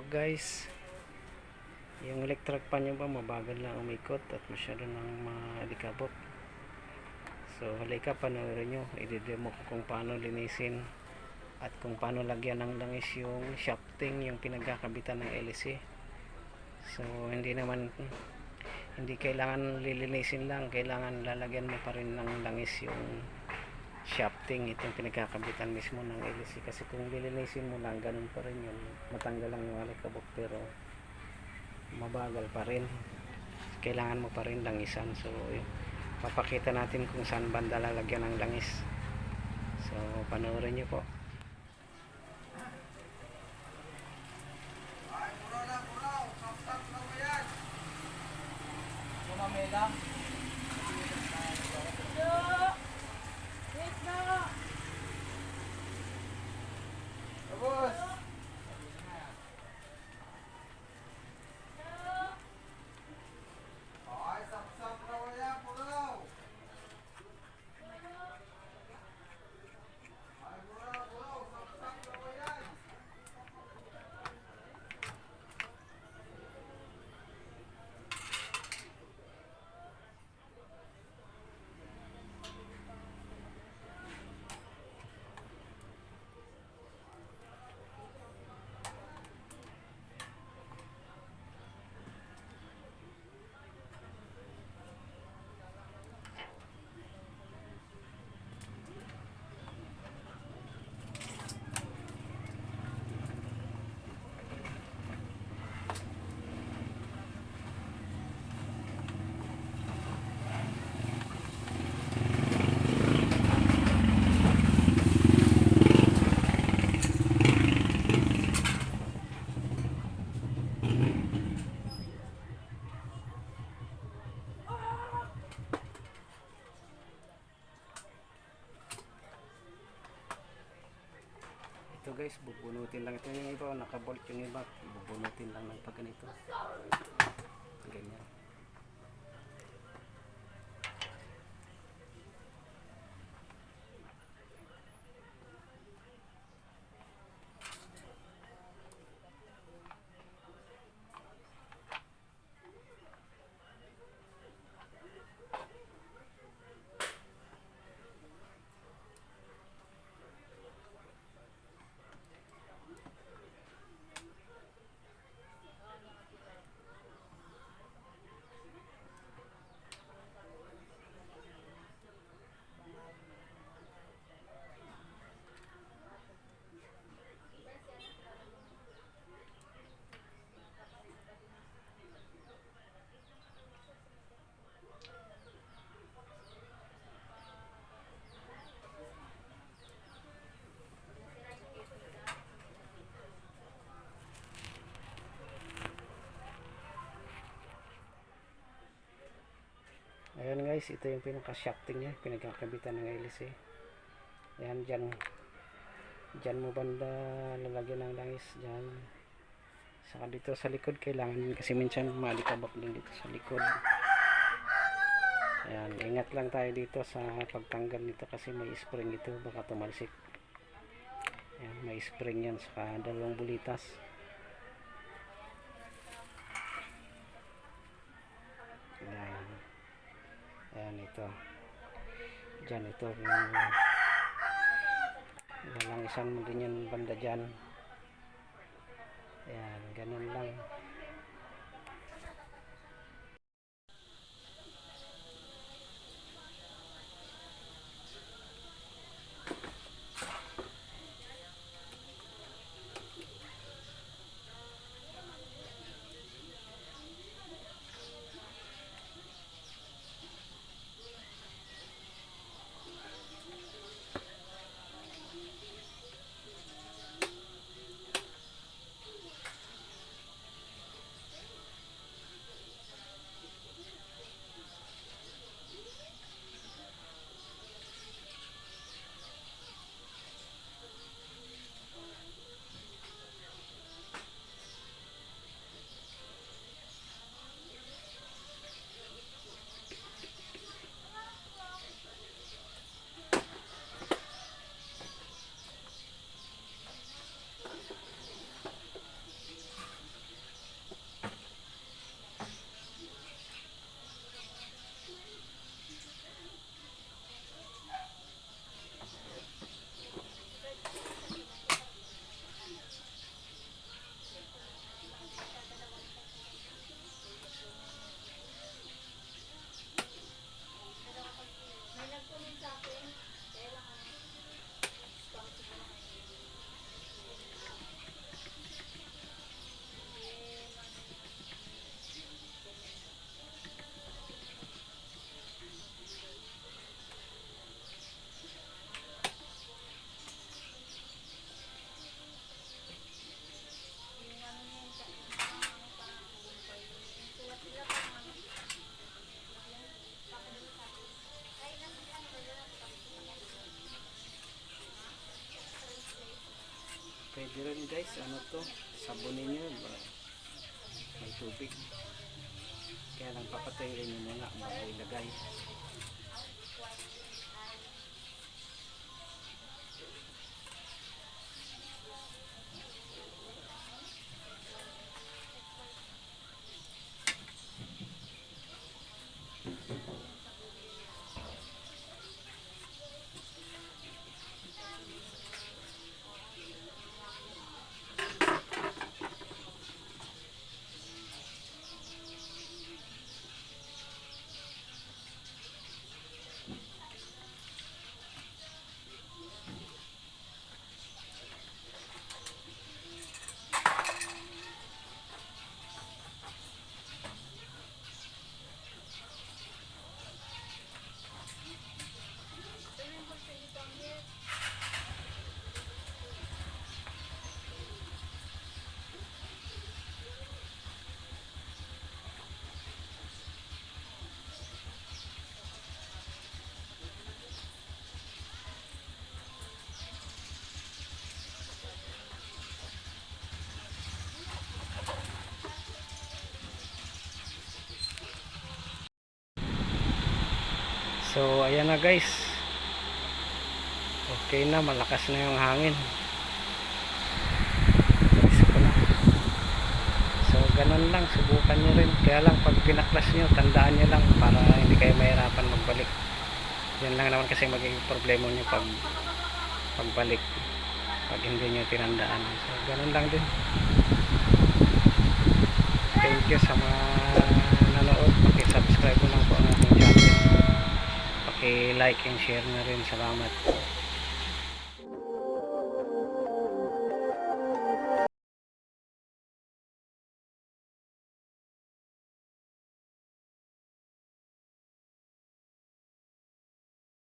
guys, yung electric pan nyo ba mabagal lang umikot at masyado nang malikabok. So halika, panoorin nyo, i-demo ko kung paano linisin at kung paano lagyan ng langis yung shafting, yung pinagkakabitan ng LC. So hindi kailangan lilinisin lang, kailangan lalagyan mo pa rin ng langis yung shafting, itong pinagkakabitan mismo ng LC. Kasi kung lilinisin mo lang, ganun pa rin yun, matanggal lang yung alikabok pero mabagal pa rin, kailangan mo pa rin langisan. So papakita natin kung saan banda lalagyan ng langis. So panoorin nyo po. Ito guys, bubunutin lang ito, yung iba nakabolt, yung iba bubunutin lang ng pag ganito, ganyan. Ayan guys, ito yung pinaka-shafting nya, pinagkakabitan ng LC. Ayan, dyan mo banda lalagyan ng langis dyan. Saka dito sa likod kailangan din, kasi minsan malikabok din dito sa likod. Ayan, ingat lang tayo dito sa pagtanggal nito kasi may spring ito, baka tumalsik. Ayan, may spring yan, saka dalawang bulitas. Ayan, ito dyan, ito lalangisan mo din yan banda dyan. Ayan, ganun lang. Pwede rin guys, ano to, sabunin nyo, may tubig. Kaya lang papatayin nyo muna bago ilagay. So ayan na guys, okay na, malakas na yung hangin. So ganun lang, subukan nyo rin. Kaya lang pag pinaklas nyo, tandaan nyo lang para hindi kayo mahirapan magbalik. Yan lang naman kasi magiging problema nyo pag pagbalik, pag hindi nyo tinandaan. So ganun lang din. Thank you sa mga nanood. Paki-subscribe mo lang po ang ating channel. Paki-like and share na rin. Salamat.